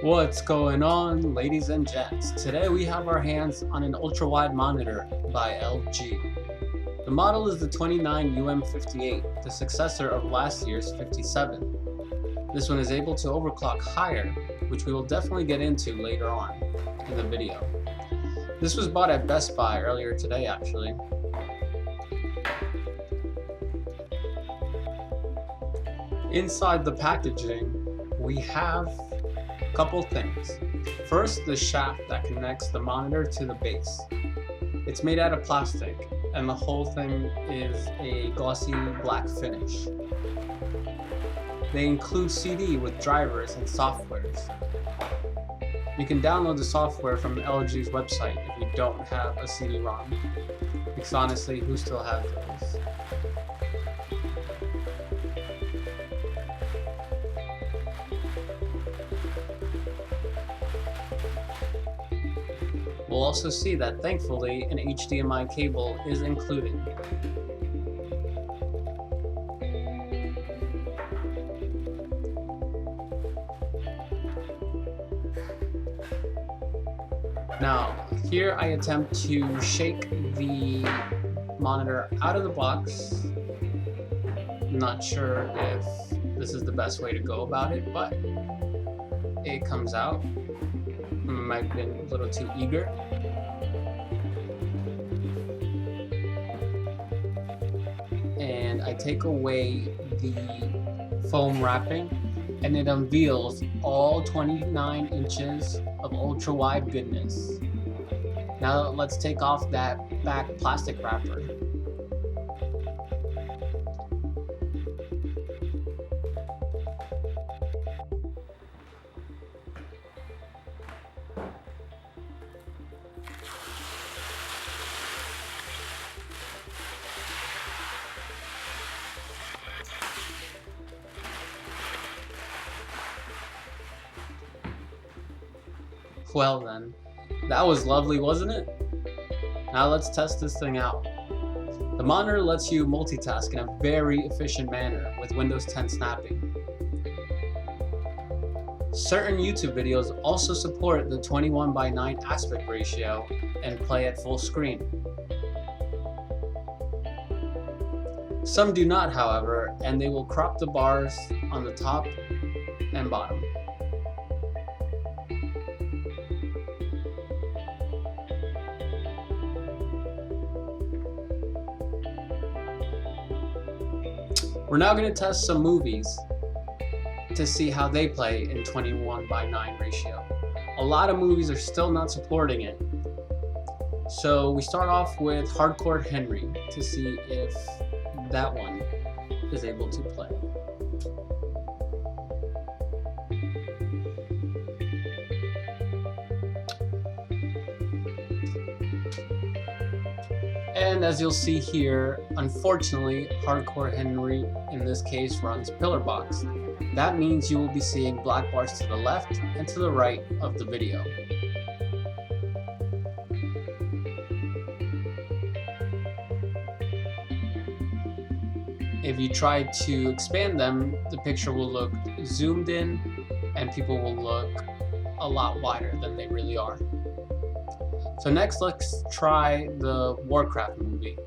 What's going on, ladies and gents? Today we have our hands on an ultra-wide monitor by LG. The model is the 29UM58, the successor of last year's 57. This one is able to overclock higher, which we will definitely get into later on in the video. This was bought at Best Buy earlier today, actually. Inside the packaging, we have a couple things. First, the shaft that connects the monitor to the base. It's made out of plastic, and the whole thing is a glossy black finish. They include CD with drivers and softwares. You can download the software from LG's website if you don't have a CD-ROM. Because honestly, who still has those? We'll also see that thankfully an HDMI cable is included. Now, here I attempt to shake the monitor out of the box. I'm not sure if this is the best way to go about it, but it comes out. Might have been a little too eager. And I take away the foam wrapping, and it unveils all 29 inches of ultra-wide goodness. Now let's take off that back plastic wrapper. Well then, that was lovely, wasn't it? Now let's test this thing out. The monitor lets you multitask in a very efficient manner with Windows 10 snapping. Certain YouTube videos also support the 21:9 aspect ratio and play at full screen. Some do not, however, and they will crop the bars on the top and bottom. We're now going to test some movies to see how they play in 21:9 ratio. A lot of movies are still not supporting it. So we start off with Hardcore Henry to see if that one is able to play. And as you'll see here, unfortunately, Hardcore Henry in this case runs pillar box. That means you will be seeing black bars to the left and to the right of the video. If you try to expand them, the picture will look zoomed in and people will look a lot wider than they really are. So next, let's try the Warcraft movie.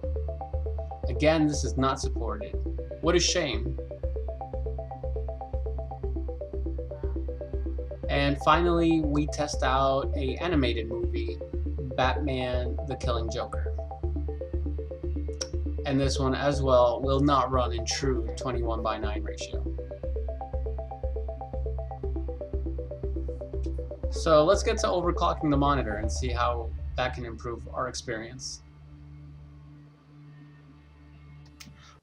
Again, this is not supported. What a shame. And finally, we test out an animated movie, Batman: The Killing Joker. And this one as well will not run in true 21:9 ratio. So let's get to overclocking the monitor and see how that can improve our experience.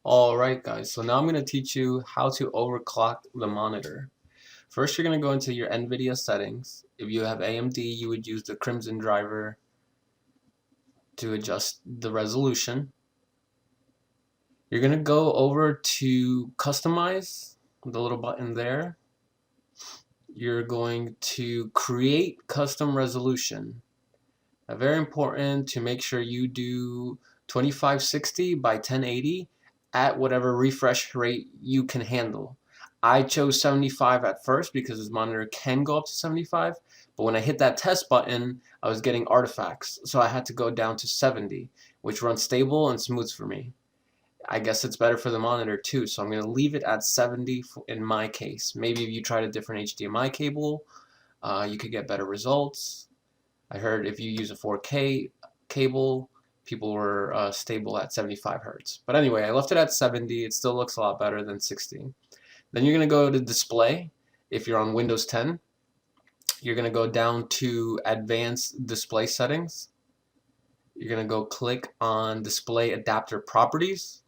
Alright guys, so now I'm going to teach you how to overclock the monitor. First, you're going to go into your NVIDIA settings. If you have AMD, you would use the Crimson driver to adjust the resolution. You're going to go over to Customize, the little button there. You're going to create custom resolution. Very important to make sure you do 2560 by 1080 at whatever refresh rate you can handle. I chose 75 at first because this monitor can go up to 75, but when I hit that test button, I was getting artifacts, so I had to go down to 70, which runs stable and smooth for me. I guess it's better for the monitor too, so I'm going to leave it at 70 in my case. Maybe if you tried a different HDMI cable, you could get better results. I heard if you use a 4K cable, people were stable at 75 Hertz. But anyway, I left it at 70. It still looks a lot better than 60. Then you're going to go to display. If you're on Windows 10, you're going to go down to advanced display settings. You're going to go click on display adapter properties.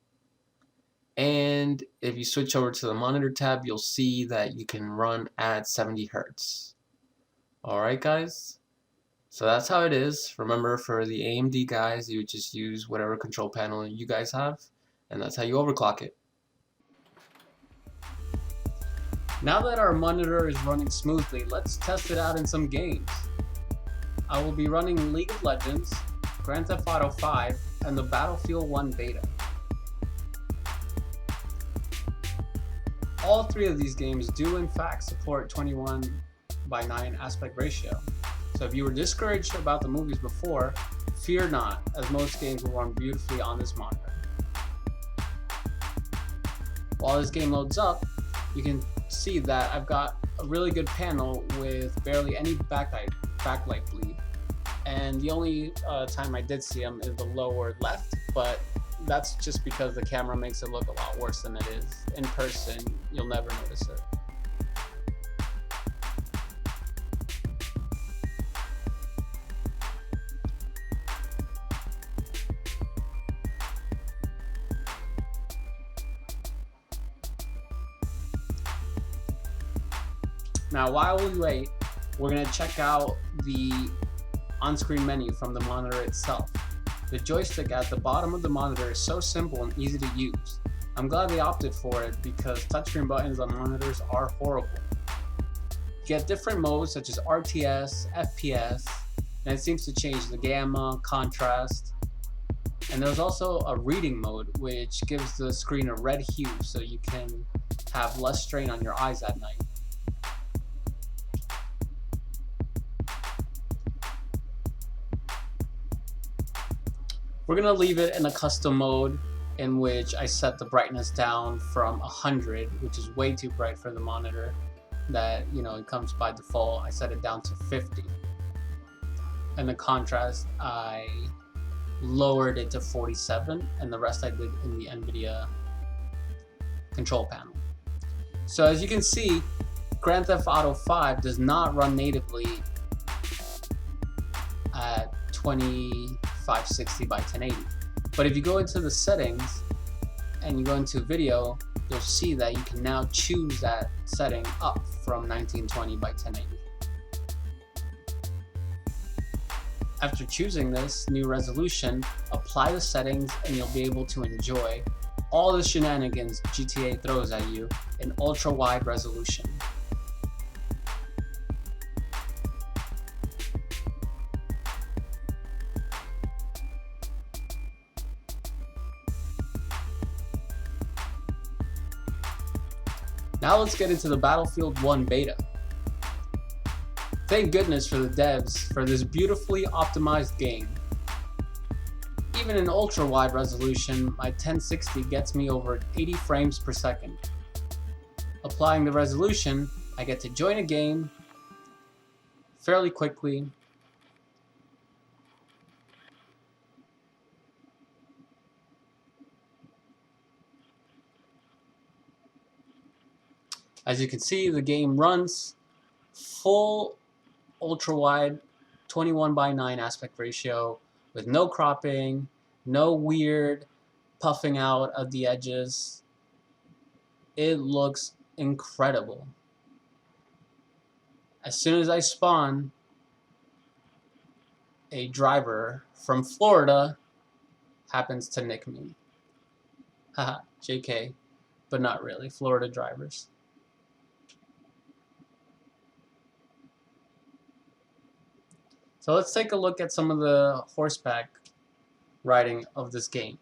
And if you switch over to the monitor tab, you'll see that you can run at 70 Hertz. Alright guys, so that's how it is. Remember, for the AMD guys, you would just use whatever control panel you guys have, and that's how you overclock it. Now that our monitor is running smoothly, let's test it out in some games. I will be running League of Legends, Grand Theft Auto 5, and the Battlefield 1 beta. All three of these games do in fact support 21:9 aspect ratio. So if you were discouraged about the movies before, fear not, as most games will run beautifully on this monitor. While this game loads up, you can see that I've got a really good panel with barely any backlight bleed. And the only time I did see them is the lower left, but that's just because the camera makes it look a lot worse than it is. In person, you'll never notice it. Now, while we wait, we're going to check out the on-screen menu from the monitor itself. The joystick at the bottom of the monitor is so simple and easy to use. I'm glad they opted for it because touchscreen buttons on monitors are horrible. You get different modes such as RTS, FPS, and it seems to change the gamma, contrast. And there's also a reading mode which gives the screen a red hue so you can have less strain on your eyes at night. We're going to leave it in a custom mode in which I set the brightness down from 100, which is way too bright for the monitor, that, it comes by default. I set it down to 50. And the contrast, I lowered it to 47, and the rest I did in the NVIDIA control panel. So as you can see, Grand Theft Auto 5 does not run natively at 2560 by 1080. But if you go into the settings and you go into video, you'll see that you can now choose that setting up from 1920 by 1080. After choosing this new resolution, apply the settings and you'll be able to enjoy all the shenanigans GTA throws at you in ultra-wide resolution. Now let's get into the Battlefield 1 beta. Thank goodness for the devs for this beautifully optimized game. Even in ultra-wide resolution, my 1060 gets me over 80 frames per second. Applying the resolution, I get to join a game fairly quickly. As you can see, the game runs full ultra-wide 21:9 aspect ratio with no cropping, no weird puffing out of the edges. It looks incredible. As soon as I spawn, a driver from Florida happens to nick me. Haha, JK, but not really. Florida drivers. So let's take a look at some of the horseback riding of this game.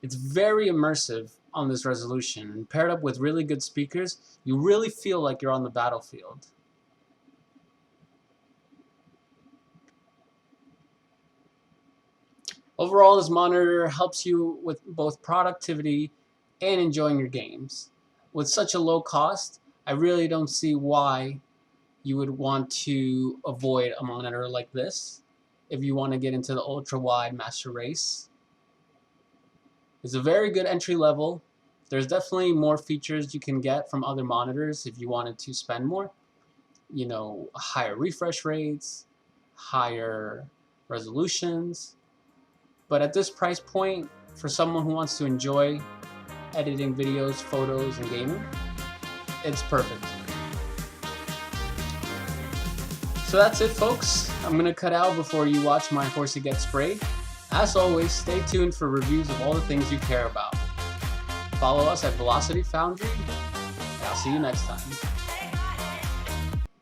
It's very immersive on this resolution, and paired up with really good speakers, you really feel like you're on the battlefield. Overall, this monitor helps you with both productivity and enjoying your games. With such a low cost, I really don't see why you would want to avoid a monitor like this if you want to get into the ultra-wide master race. It's a very good entry level. There's definitely more features you can get from other monitors if you wanted to spend more. You know, higher refresh rates, higher resolutions. But at this price point, for someone who wants to enjoy editing videos, photos, and gaming, it's perfect. So that's it, folks. I'm going to cut out before you watch my horsey get sprayed. As always, stay tuned for reviews of all the things you care about. Follow us at Velocity Foundry, and I'll see you next time.